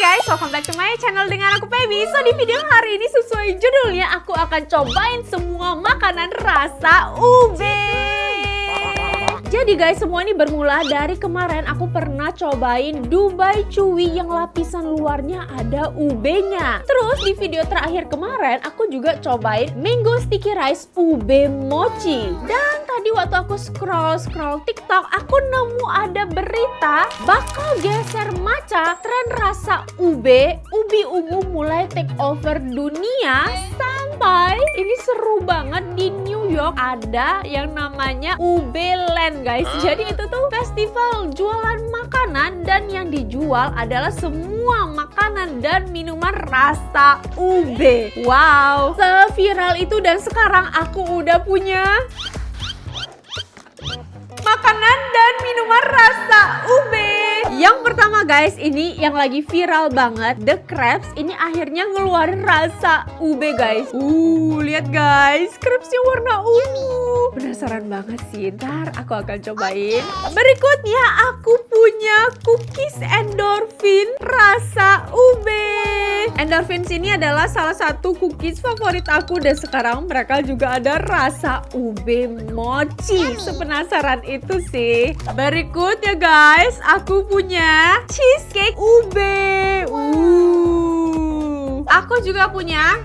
guys, welcome back to my channel dengan aku Feby. So di video hari ini sesuai judulnya, aku akan cobain semua makanan rasa ube. Jadi guys, semua ini bermula dari kemarin aku pernah cobain Dubai Chewy yang lapisan luarnya ada ubenya. Terus di video terakhir kemarin aku juga cobain Mango Sticky Rice ube mochi. Dan tadi waktu aku scroll TikTok, aku nemu ada berita bakal geser matcha tren rasa ube ungu mulai take over dunia. Sampai ini seru banget, di New York ada yang namanya Ube Land guys. Jadi itu tuh festival jualan makanan dan yang dijual adalah semua makanan dan minuman rasa ube. Wow, seviral itu dan sekarang aku udah punya makanan dan minuman rasa ube. Yang pertama guys, ini yang lagi viral banget, The Crepes. Ini akhirnya ngeluarin rasa ube guys. Lihat guys, crepesnya warna ungu. Penasaran banget sih, ntar aku akan cobain. Berikutnya aku punya cookies endorphin rasa ube. Endorphins ini adalah salah satu cookies favorit aku dan sekarang mereka juga ada rasa ube mochi. Sepenasaran itu sih. Berikutnya guys, aku punya cheesecake ube. Aku juga punya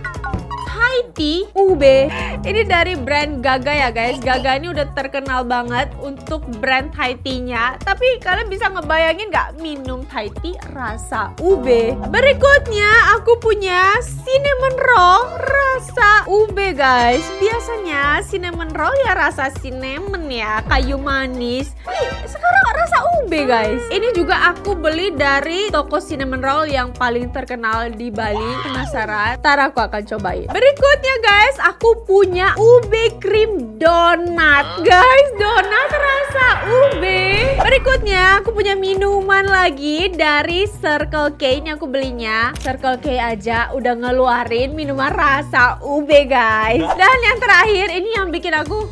Thai tea ube. Ini dari brand Gaga ya guys. Gaga ini udah terkenal banget untuk brand Thai tea-nya. Tapi kalian bisa ngebayangin gak minum Thai tea rasa ube? Berikutnya aku punya cinnamon roll rasa ube guys. Biasanya cinnamon roll ya rasa cinnamon ya, kayu manis. Nih, sekarang rasa ube guys. Ini juga aku beli dari toko cinnamon roll yang paling terkenal di Bali. Penasaran? Ntar aku akan cobain. Berikutnya guys, aku punya ube cream donat. Guys, donat rasa ube. Berikutnya aku punya minuman lagi dari Circle K. Ini aku belinya Circle K aja udah ngeluarin minuman rasa ube guys. Dan yang terakhir ini yang bikin aku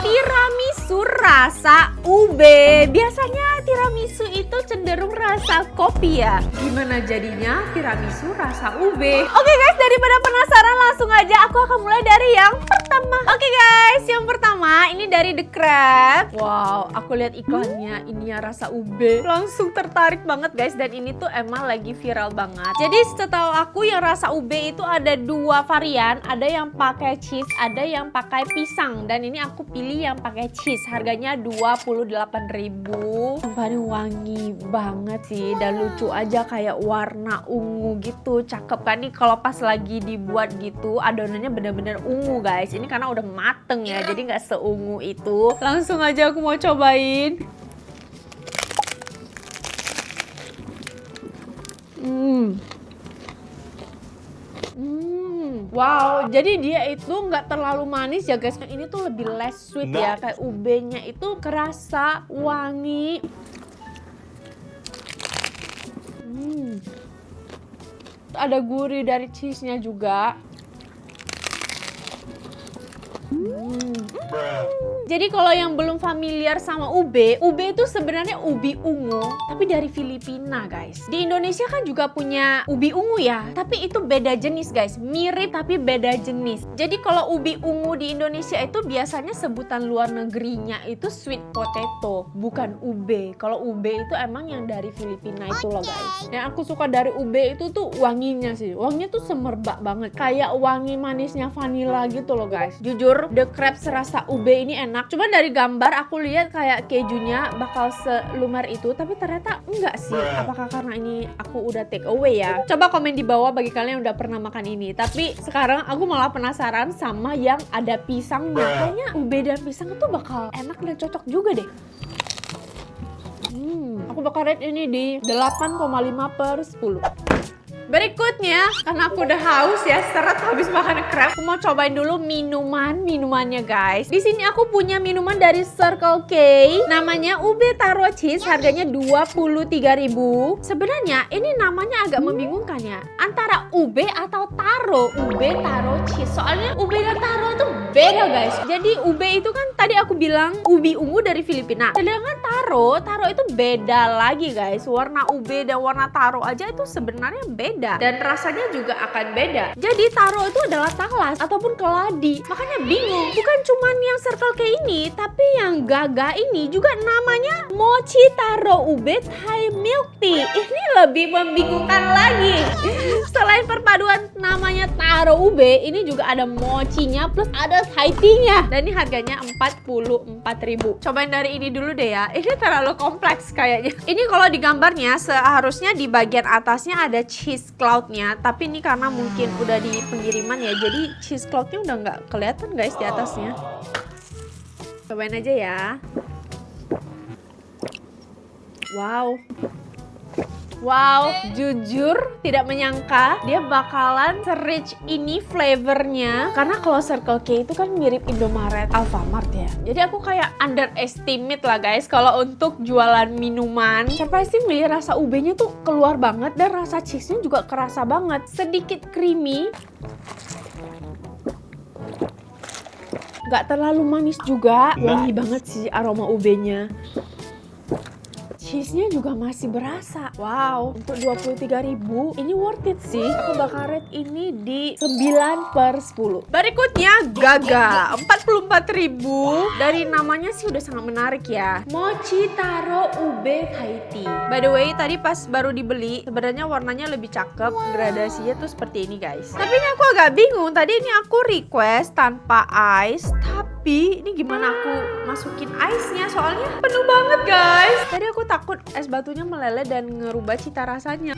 tiramisu rasa ube. Biasanya tiramisu itu cenderung rasa kopi ya. Gimana jadinya tiramisu rasa ube? Oke guys, daripada penasaran langsung aja aku akan mulai dari yang pertama. Oke guys, yang pertama ini dari The Crepes. Wow, aku lihat iklannya ini ya rasa ube. Langsung tertarik banget guys, dan ini tuh emang lagi viral banget. Jadi setahu aku yang rasa ube itu ada dua varian, ada yang pakai cheese, ada yang pakai pisang. Dan ini aku pilih yang pakai cheese. Harganya 28.000. Sumpah ini wangi banget sih dan lucu aja, kayak warna ungu gitu. Cakep kan nih kalau pas lagi dibuat gitu. Adonannya bener-bener ungu guys. Ini karena udah mateng ya, jadi nggak seungu itu. Langsung aja aku mau cobain. Wow, jadi dia itu nggak terlalu manis ya guys. Ini tuh lebih less sweet ya. Kayak ubenya itu kerasa wangi. Ada gurih dari cheese-nya juga. Jadi kalau yang belum familiar sama ube itu sebenarnya ubi ungu, tapi dari Filipina guys. Di Indonesia kan juga punya ubi ungu ya, tapi itu beda jenis guys. Mirip tapi beda jenis. Jadi kalau ubi ungu di Indonesia itu biasanya sebutan luar negerinya itu sweet potato, bukan ube. Kalau ube itu emang yang dari Filipina itu loh guys. Yang aku suka dari ube itu tuh wanginya sih. Wanginya tuh semerbak banget, kayak wangi manisnya vanilla gitu loh guys. Jujur, The Crepes rasa ube ini enak. Cuman dari gambar aku lihat kayak kejunya bakal selumer itu, tapi ternyata enggak sih. Apakah karena ini aku udah take away ya? Coba komen di bawah bagi kalian yang udah pernah makan ini. Tapi sekarang aku malah penasaran sama yang ada pisangnya. Kayaknya ube dan pisang itu bakal enak dan cocok juga deh. Aku bakal rate ini di 8,5/10. Berikutnya, karena aku udah haus ya, seret habis makan crepes, aku mau cobain dulu minumannya guys. Di sini aku punya minuman dari Circle K, namanya ube taro cheese, harganya 23.000. Sebenarnya ini namanya agak membingungkan ya, antara ube atau taro. Ube taro cheese, soalnya ube dan taro tuh beda guys. Jadi ube itu kan tadi aku bilang ubi ungu dari Filipina. Sedangkan taro itu beda lagi guys. Warna ube dan warna taro aja itu sebenarnya beda. Dan rasanya juga akan beda. Jadi taro itu adalah talas ataupun keladi. Makanya bingung. Bukan cuman yang Circle K ini, tapi yang Gaga ini juga namanya mochi taro ube Thai milk tea. Ini lebih membingungkan lagi. Selain perpaduan namanya taro ube, ini juga ada mochinya plus ada Thai tea-nya. Dan ini harganya 44.000. Cobain dari ini dulu deh ya. Ini terlalu kompleks kayaknya. Ini kalau di gambarnya seharusnya di bagian atasnya ada cheese cloud-nya. Tapi ini karena mungkin udah di pengiriman ya, jadi cheese cloud-nya udah nggak kelihatan guys di atasnya. Cobain aja ya. Wow, jujur tidak menyangka dia bakalan se-rich ini flavornya. Karena kalau Circle K itu kan mirip Indomaret, Alfamart ya. Jadi aku kayak underestimate lah guys kalau untuk jualan minuman. Surprisingly rasa ubenya tuh keluar banget dan rasa cheese-nya juga kerasa banget. Sedikit creamy. Gak terlalu manis juga. Wangi banget sih aroma ubenya. Cheese-nya juga masih berasa. Wow, untuk 23.000 ini worth it sih. Aku bakal rate ini di 9/10. Berikutnya Gaga, 44.000. Dari namanya sih udah sangat menarik ya. Mochi taro ube Thai tea. By the way, tadi pas baru dibeli, sebenarnya warnanya lebih cakep. Gradasinya tuh seperti ini guys. Tapi ini aku agak bingung. Tadi ini aku request tanpa ice, tapi ini gimana aku masukin ice-nya? Soalnya penuh banget guys. Tadi aku takut es batunya meleleh dan ngerubah cita rasanya.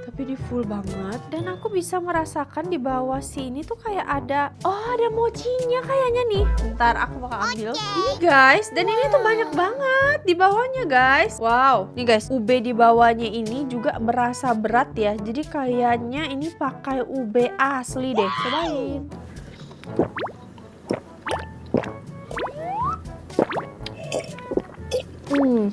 Tapi ini full banget. Dan aku bisa merasakan di bawah sini tuh kayak ada mochinya kayaknya nih. Bentar aku bakal ambil. Ini guys, dan ini tuh banyak banget di bawahnya guys. Wow, nih guys, ube di bawahnya ini juga berasa berat ya. Jadi kayaknya ini pakai ube asli deh. Cobain.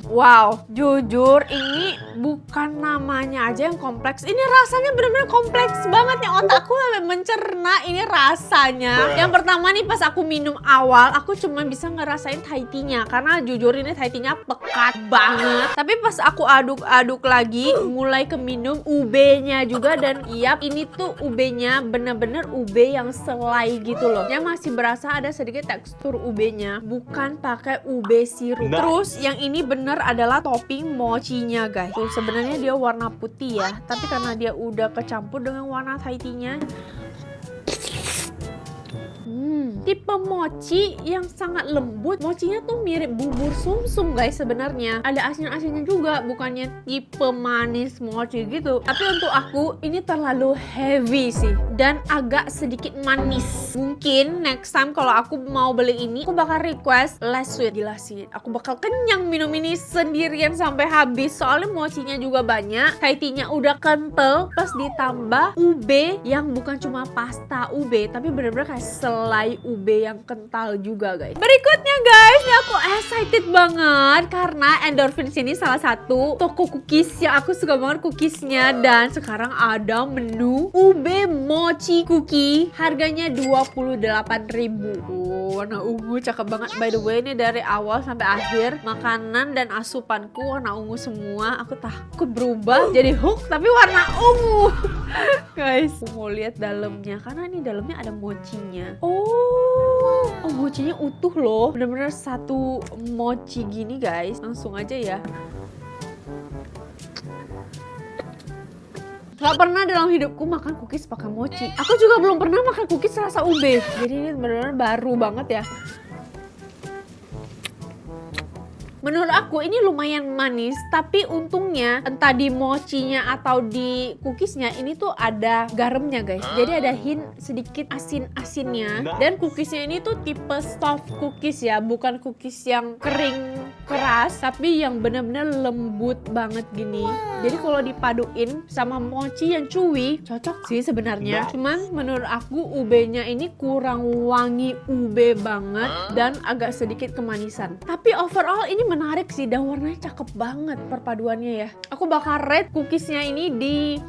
Wow, jujur ini bukan namanya aja yang kompleks. Ini rasanya bener-bener kompleks banget nih. Otakku mencerna ini rasanya. Yang pertama nih pas aku minum awal, aku cuma bisa ngerasain Thai tea-nya. Karena jujur ini Thai tea-nya pekat banget. Tapi pas aku aduk-aduk lagi, mulai ke minum ubenya juga. Dan yap, ini tuh ubenya bener-bener ube yang selai gitu loh. Yang masih berasa ada sedikit tekstur ubenya. Bukan pakai ube sirup. Terus yang ini bener adalah topping mochinya guys. Tuh sebenarnya dia warna putih ya, tapi karena dia udah kecampur dengan warna Thai tea-nya. Tipe mochi yang sangat lembut. Mochinya tuh mirip bubur sumsum guys sebenarnya. Ada asin-asinnya juga, bukannya tipe manis mochi gitu. Tapi untuk aku ini terlalu heavy sih dan agak sedikit manis. Mungkin next time kalau aku mau beli ini, aku bakal request less sweet. Gila sih, aku bakal kenyang minum ini sendirian sampai habis. Soalnya mochinya juga banyak, Thai tea-nya udah kental, plus ditambah ube yang bukan cuma pasta ube, tapi bener-bener kayak selai ube yang kental juga guys. Berikutnya guys, ini aku excited banget karena Endorphins ini salah satu toko cookies yang aku suka banget cookiesnya. Dan sekarang ada menu ube mochi cookie, harganya 28.000. Warna ungu cakep banget. By the way, ini dari awal sampai akhir makanan dan asupanku warna ungu semua. Aku takut berubah jadi hook tapi warna ungu. Guys, aku mau lihat dalamnya karena ini dalamnya ada mochinya. Oh, mochinya utuh loh. Bener-bener satu mochi gini guys. Langsung aja ya. Gak pernah dalam hidupku makan cookies pakai mochi. Aku juga belum pernah makan cookies rasa ube. Jadi ini bener-bener baru banget ya. Menurut aku ini lumayan manis, tapi untungnya entah di mochinya atau di cookiesnya ini tuh ada garamnya guys. Jadi ada hint sedikit asin-asinnya. Dan cookiesnya ini tuh tipe soft cookies ya, bukan cookies yang kering keras, tapi yang bener-bener lembut banget gini. Jadi kalau dipaduin sama mochi yang chewy, cocok sih sebenarnya. Cuman menurut aku ubenya ini kurang wangi ube banget dan agak sedikit kemanisan. Tapi overall ini menarik sih dan warnanya cakep banget perpaduannya ya. Aku bakal rate cookiesnya ini di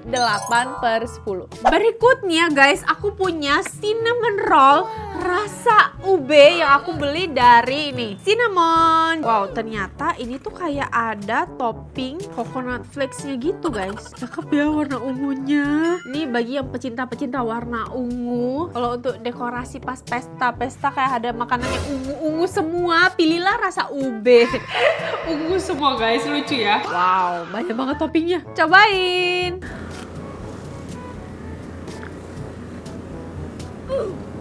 8/10. Berikutnya guys, aku punya cinnamon roll rasa ube yang aku beli dari ini, cinnamon. Wow, ternyata ini tuh kayak ada topping coconut flakes-nya gitu guys. Cakep ya warna ungunya. Ini bagi yang pecinta-pecinta warna ungu. Kalau untuk dekorasi pas pesta-pesta kayak ada makanan yang ungu-ungu semua, pilihlah rasa ube. Ungu semua guys, lucu ya. Wow, banyak banget toppingnya. Cobain.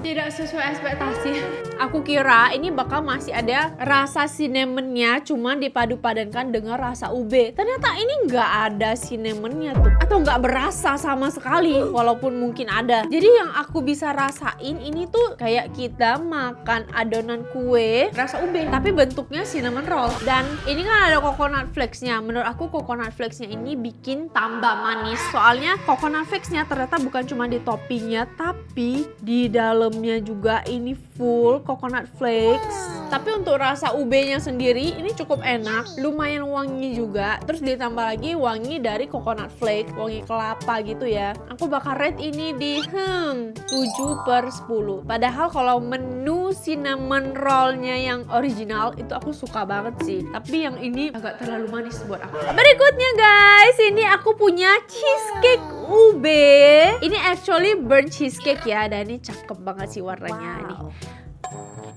Tidak sesuai ekspektasi. Aku kira ini bakal masih ada rasa cinnamonnya, cuma dipadu-padankan dengan rasa ube. Ternyata ini nggak ada cinnamonnya tuh, atau nggak berasa sama sekali, walaupun mungkin ada. Jadi yang aku bisa rasain ini tuh kayak kita makan adonan kue rasa ube, tapi bentuknya cinnamon roll. Dan ini kan ada coconut flakes-nya. Menurut aku coconut flakes-nya ini bikin tambah manis. Soalnya coconut flakes-nya ternyata bukan cuma di toppingnya, tapi di dalamnya juga ini full coconut flakes. Tapi untuk rasa ube-nya sendiri ini cukup enak, lumayan wangi juga. Terus ditambah lagi wangi dari coconut flake, wangi kelapa gitu ya. Aku bakal rate ini di 7/10. Padahal kalau menu cinnamon roll-nya yang original itu aku suka banget sih. Tapi yang ini agak terlalu manis buat aku. Berikutnya guys, ini aku punya cheesecake ube. Ini actually burnt cheesecake ya, dan ini cakep banget sih warnanya nih.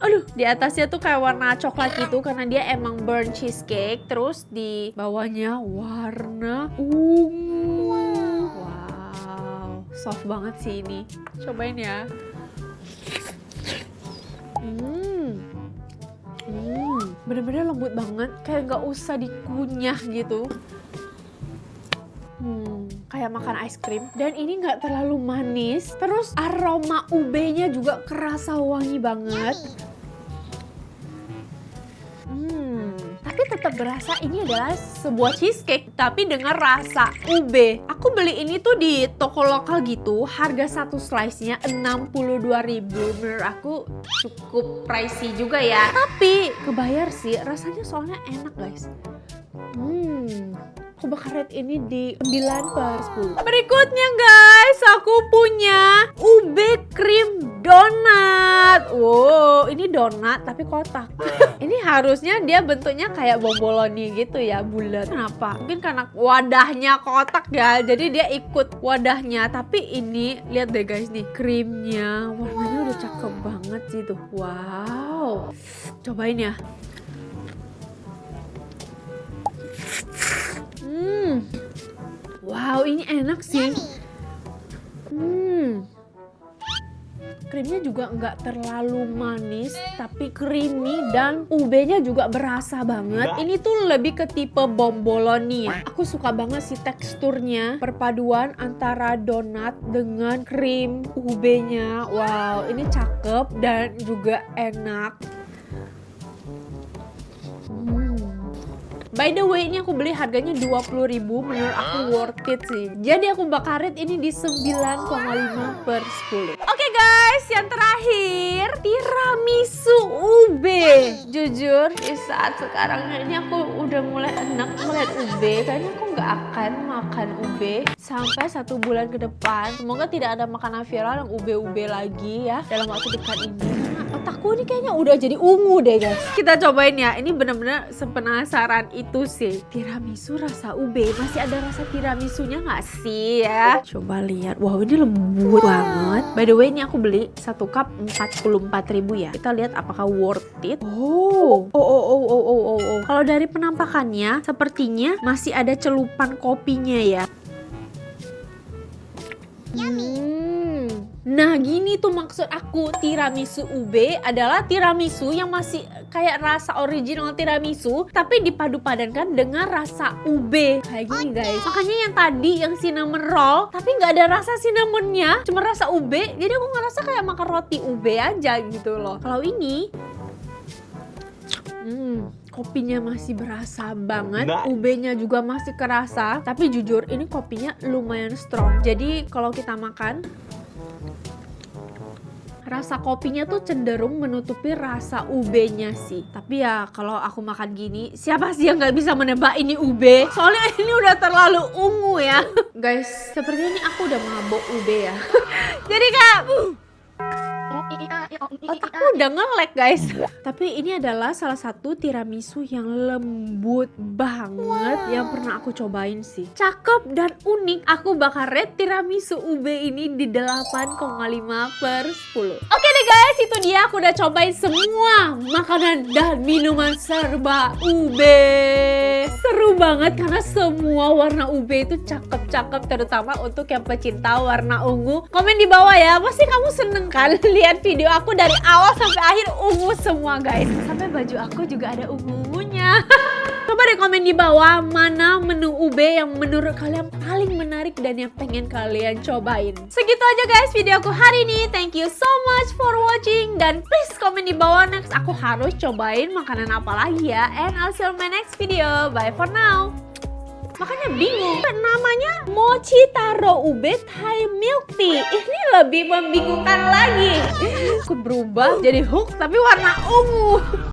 Aduh, di atasnya tuh kayak warna coklat gitu karena dia emang burnt cheesecake. Terus di bawahnya warna ungu. Wow, soft banget sih ini. Cobain ya. Bener-bener lembut banget, kayak nggak usah dikunyah gitu. Kayak makan es krim. Dan ini nggak terlalu manis. Terus aroma ube-nya juga kerasa wangi banget. Tapi tetap berasa ini adalah sebuah cheesecake, tapi dengan rasa ube. Aku beli ini tuh di toko lokal gitu. Harga satu slice-nya 62.000. Menurut aku cukup pricey juga ya. Tapi kebayar sih, rasanya soalnya enak guys. Aku bakal rate ini di 9/10. Berikutnya guys, aku punya ube cream donat. Wow, ini donat tapi kotak. Ini harusnya dia bentuknya kayak bomboloni gitu ya, bulat. Kenapa? Mungkin karena wadahnya kotak ya, jadi dia ikut wadahnya. Tapi ini, lihat deh guys nih, krimnya warnanya udah cakep banget sih tuh. Wow, cobain ya. Wow, ini enak sih. Krimnya juga nggak terlalu manis, tapi creamy dan ube-nya juga berasa banget. Ini tuh lebih ke tipe bomboloni ya. Aku suka banget sih teksturnya, perpaduan antara donat dengan krim ube-nya. Wow, ini cakep dan juga enak. By the way, ini aku beli harganya 20.000, menurut aku worth it sih. Jadi aku bakal rate ini di 9,5/10. Oke guys, yang terakhir tiramisu ube. Jujur, di saat sekarang ini aku udah mulai enak melihat ube. Kayaknya aku nggak akan makan ube sampai 1 bulan ke depan. Semoga tidak ada makanan viral yang ube-ube lagi ya dalam waktu dekat ini. Otakku ini kayaknya udah jadi ungu deh guys. Kita cobain ya, ini bener-bener sepenasaran itu sih. Tiramisu rasa ube, masih ada rasa tiramisunya nggak sih ya? Coba lihat, wow ini lembut banget. By the way, ini aku beli 1 cup 44.000 ya. Kita lihat apakah worth it. Oh. Kalau dari penampakannya, sepertinya masih ada celupan kopinya ya. Nah gini tuh maksud aku, tiramisu ube adalah tiramisu yang masih kayak rasa original tiramisu tapi dipadu-padankan dengan rasa ube kayak gini guys. Makanya yang tadi yang cinnamon roll tapi nggak ada rasa cinnamonnya, cuma rasa ube, jadi aku ngerasa kayak makan roti ube aja gitu loh. Kalau ini kopinya masih berasa banget, ube-nya juga masih kerasa, tapi jujur ini kopinya lumayan strong. Jadi kalau kita makan rasa kopinya tuh cenderung menutupi rasa ube-nya sih. Tapi ya kalau aku makan gini, siapa sih yang nggak bisa menebak ini ube? Soalnya ini udah terlalu ungu ya. Guys, sepertinya ini aku udah mabok ube ya. Jadi kayak otakku udah nge-lag guys. Tapi ini adalah salah satu tiramisu yang lembut banget yang pernah aku cobain sih. Cakep dan unik. Aku bakal rate tiramisu ube ini di 8,5/10. Oke deh guys, itu dia aku udah cobain semua makanan dan minuman serba ube. Seru banget karena semua warna ube itu cakep-cakep, terutama untuk yang pecinta warna ungu. Komen di bawah ya, pasti kamu seneng kan lihat video aku dari awal sampai akhir ungu semua guys. Sampai baju aku juga ada ungu-ungunya. Coba deh komen di bawah mana menu ube yang menurut kalian paling menarik dan yang pengen kalian cobain. Segitu aja guys video aku hari ini. Thank you so much for watching. Dan please komen di bawah next aku harus cobain makanan apa lagi ya. And I'll see you on my next video. Bye for now. Makanya bingung, namanya mochi taro ube Thai milk tea. Ini lebih membingungkan lagi. Aku berubah jadi hook tapi warna ungu.